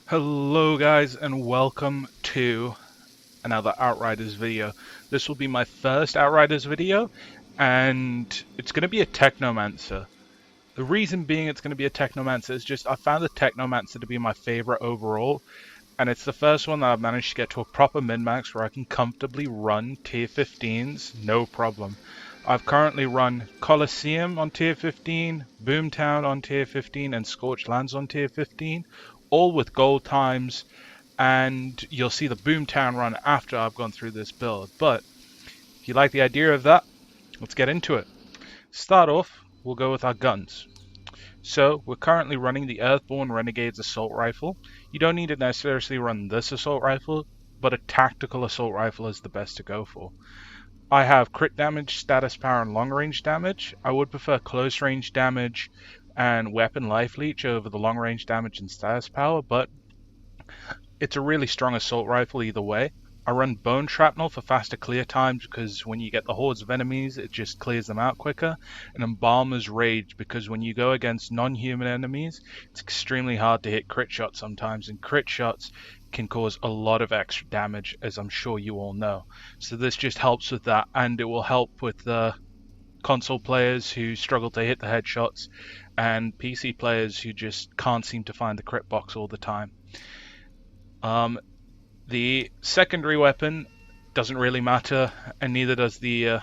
Hello guys and welcome to another Outriders video. This will be my first Outriders video and it's going to be a technomancer. The reason being it's going to be a technomancer is just I found the technomancer to be my favorite overall, and it's the first one that I've managed to get to a proper min-max where I can comfortably run tier 15s no problem. I've currently run Colosseum on tier 15, Boomtown on tier 15 and Scorched Lands on tier 15, all with gold times, and you'll see the Boomtown run after I've gone through this build. But if you like the idea of that, let's get into it. Start off, we'll go with our guns. So we're currently running the Earthborn Renegade's Assault Rifle. You don't need to necessarily run this Assault Rifle, but a tactical Assault Rifle is the best to go for. I have crit damage, status power, and long range damage. I would prefer close range damage and weapon life leech over the long range damage and status power, but it's a really strong assault rifle either way. I run bone shrapnel for faster clear times because when you get the hordes of enemies it just clears them out quicker, and embalmer's rage because when you go against non-human enemies it's extremely hard to hit crit shots sometimes, and crit shots can cause a lot of extra damage, as I'm sure you all know. So this just helps with that, and it will help with the console players who struggle to hit the headshots and PC players who just can't seem to find the crit box all the time. The secondary weapon doesn't really matter, and neither does the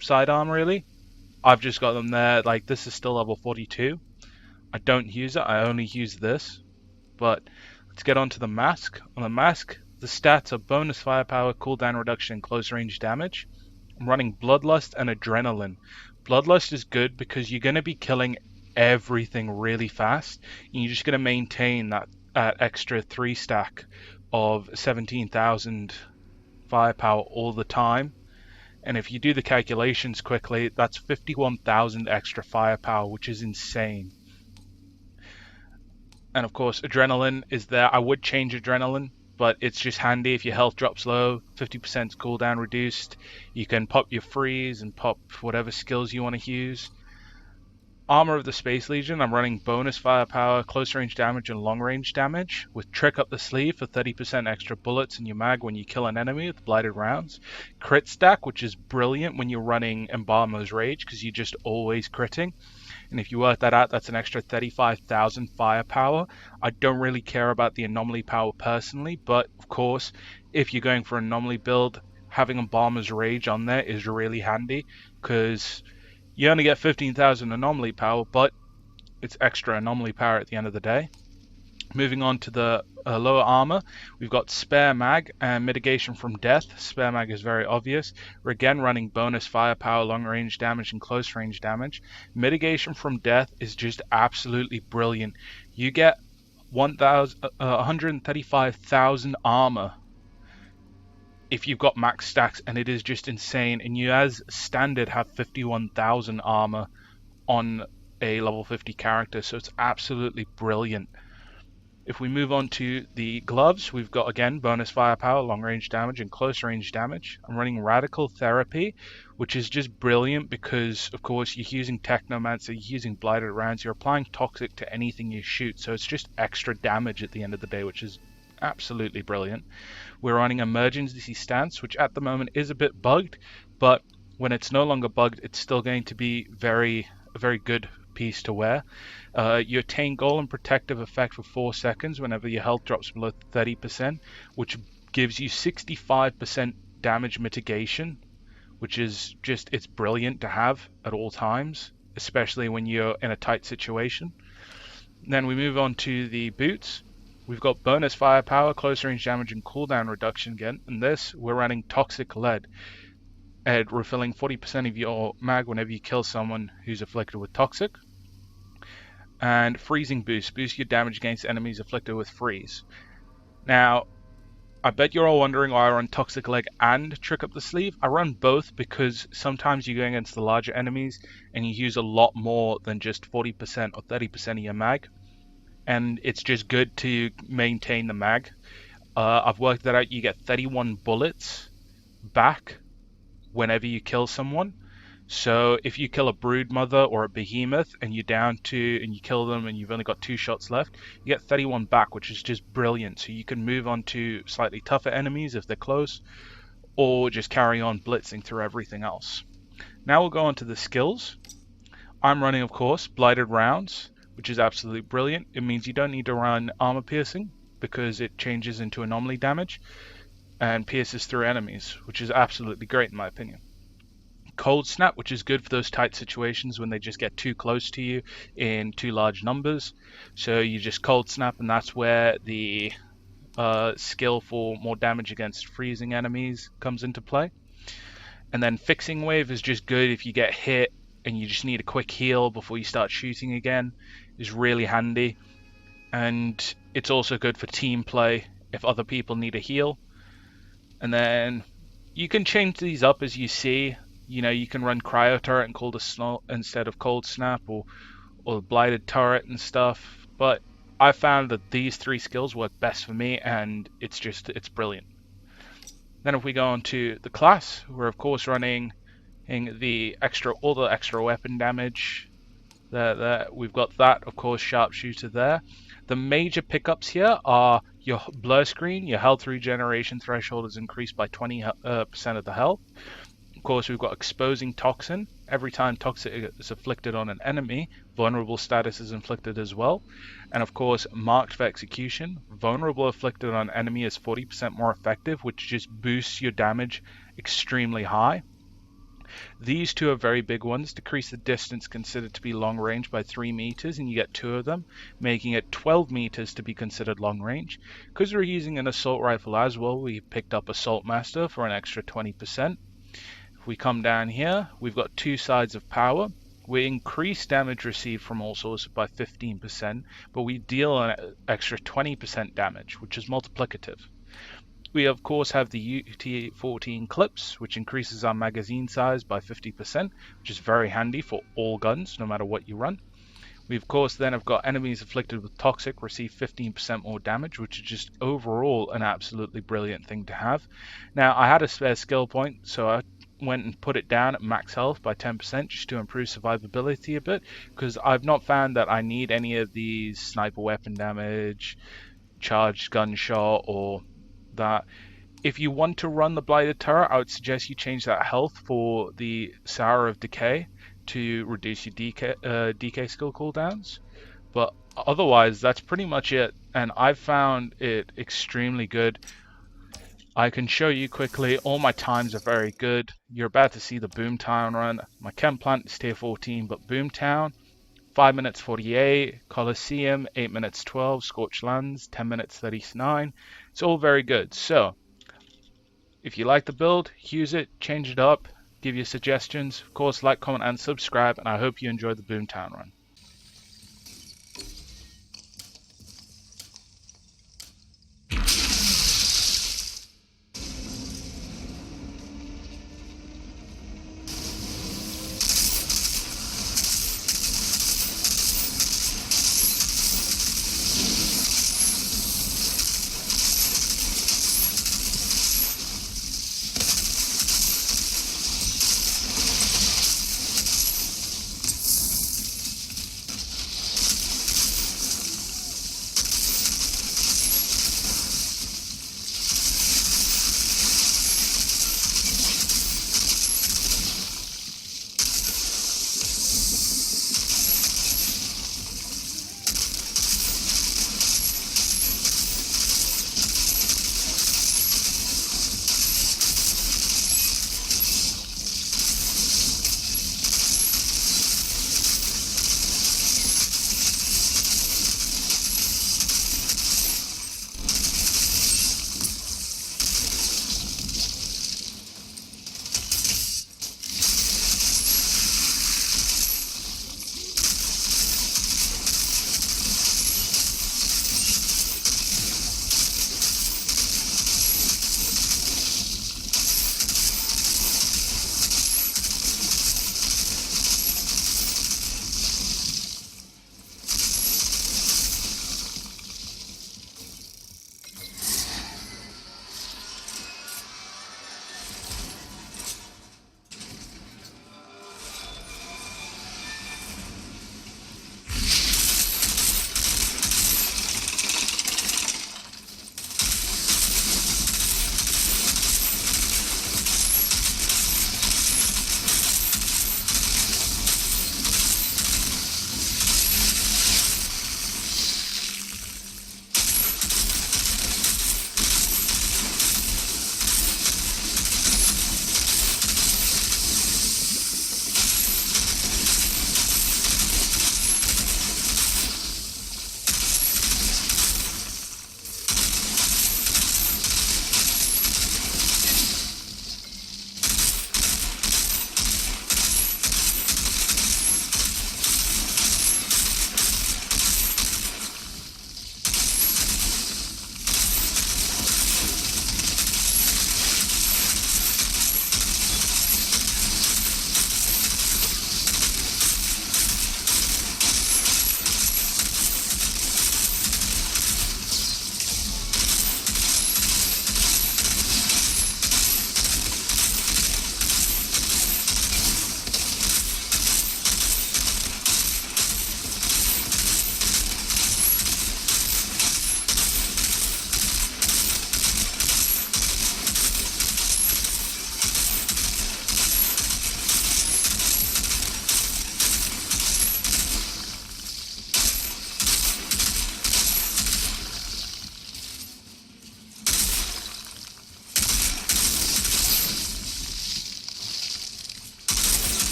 sidearm really. I've just got them there. Like, this is still level 42. I don't use it, I only use this. But let's get on to the mask. On the mask, the stats are bonus firepower, cooldown reduction, and close range damage. I'm running Bloodlust and Adrenaline. Bloodlust is good because you're going to be killing everything really fast, and you're just going to maintain that extra 3 stack of 17,000 firepower all the time. And if you do the calculations quickly, that's 51,000 extra firepower, which is insane. And of course, Adrenaline is there. I would change Adrenaline, but it's just handy if your health drops low, 50% cooldown reduced. You can pop your freeze and pop whatever skills you want to use. Armor of the Space Legion, I'm running bonus firepower, close range damage, and long range damage, with Trick up the sleeve for 30% extra bullets in your mag when you kill an enemy with blighted rounds. Crit stack, which is brilliant when you're running Embalmer's Rage, because you're just always critting. And if you work that out, that's an extra 35,000 firepower. I don't really care about the anomaly power personally, but of course, if you're going for an anomaly build, having Embalmer's Rage on there is really handy, because you only get 15,000 anomaly power, but it's extra anomaly power at the end of the day. Moving on to the lower armor, we've got Spare Mag and Mitigation from Death. Spare Mag is very obvious. We're again running bonus firepower, long range damage, and close range damage. Mitigation from Death is just absolutely brilliant. You get 135,000 armor if you've got max stacks, and it is just insane. And you as standard have 51,000 armor on a level 50 character, so it's absolutely brilliant. If we move on to the gloves, we've got again bonus firepower, long range damage, and close range damage. I'm running Radical Therapy, which is just brilliant because of course you're using Technomancer, you're using blighted rounds, you're applying toxic to anything you shoot, so it's just extra damage at the end of the day, which is absolutely brilliant. We're running Emergency Stance, which at the moment is a bit bugged, but when it's no longer bugged, it's still going to be a very good piece to wear. You attain Golem Protective effect for 4 seconds whenever your health drops below 30%, which gives you 65% damage mitigation, which is just, it's brilliant to have at all times, especially when you're in a tight situation. Then we move on to the boots. We've got bonus firepower, close range damage, and cooldown reduction again. In this, we're running Toxic Lead, and refilling 40% of your mag whenever you kill someone who's afflicted with Toxic. And Freezing Boost, boost your damage against enemies afflicted with freeze. Now, I bet you're all wondering why I run Toxic Leg and Trick Up the Sleeve. I run both because sometimes you're going against the larger enemies and you use a lot more than just 40% or 30% of your mag. And it's just good to maintain the mag. I've worked that out. You get 31 bullets back whenever you kill someone. So if you kill a brood mother or a behemoth and you're down to, and you kill them and you've only got 2 shots left, you get 31 back, which is just brilliant. So you can move on to slightly tougher enemies if they're close, or just carry on blitzing through everything else. Now we'll go on to the skills. I'm running, of course, Blighted Rounds, which is absolutely brilliant. It means you don't need to run armor piercing because it changes into anomaly damage and pierces through enemies, which is absolutely great in my opinion. Cold Snap, which is good for those tight situations when they just get too close to you in too large numbers. So you just Cold Snap, and that's where the skill for more damage against freezing enemies comes into play. And then Fixing Wave is just good if you get hit and you just need a quick heal before you start shooting again. Is really handy. And it's also good for team play if other people need a heal. And then you can change these up as you see. You know, you can run Cryo Turret and Cold Snow instead of Cold Snap, or Blighted Turret and stuff. But I found that these 3 skills work best for me, and it's brilliant. Then if we go on to the class, we're of course running all the extra weapon damage. We've got that, of course, Sharpshooter there. The major pickups here are your blur screen, your health regeneration threshold is increased by 20% of the health. Of course, we've got Exposing Toxin. Every time toxic is afflicted on an enemy, vulnerable status is inflicted as well. And of course, Marked for Execution. Vulnerable afflicted on an enemy is 40% more effective, which just boosts your damage extremely high. These 2 are very big ones. Decrease the distance considered to be long range by 3 meters, and you get 2 of them, making it 12 meters to be considered long range. Because we're using an assault rifle as well, we picked up Assault Master for an extra 20%. If we come down here, we've got 2 sides of power. We increase damage received from all sources by 15%, but we deal an extra 20% damage, which is multiplicative. We of course have the UT14 clips, which increases our magazine size by 50%, which is very handy for all guns, no matter what you run. We of course then have got enemies afflicted with toxic receive 15% more damage, which is just overall an absolutely brilliant thing to have. Now I had a spare skill point, so I went and put it down at max health by 10% just to improve survivability a bit, because I've not found that I need any of these sniper weapon damage, charged gunshot, or that. If you want to run the Blighted Turret, I would suggest you change that health for the Sour of Decay to reduce your DK skill cooldowns. But otherwise, that's pretty much it, and I've found it extremely good. I can show you quickly, all my times are very good. You're about to see the Boomtown run. My chem plant is tier 14, but Boomtown, 5 minutes 48, Coliseum, 8 minutes 12, Scorched Lands, 10 minutes 39. It's all very good. So, if you like the build, use it, change it up, give you suggestions. Of course, like, comment, and subscribe, and I hope you enjoy the Boomtown run.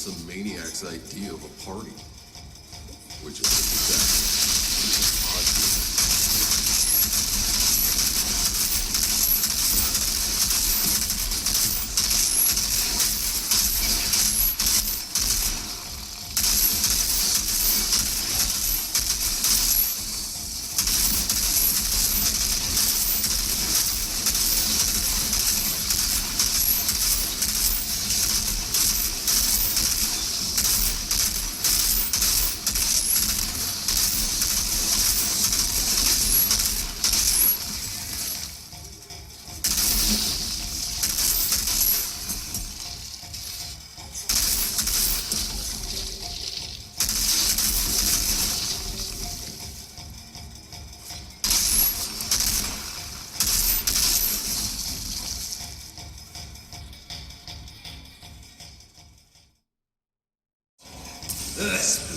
some maniac's idea of a party. Which is exactly. Ugh.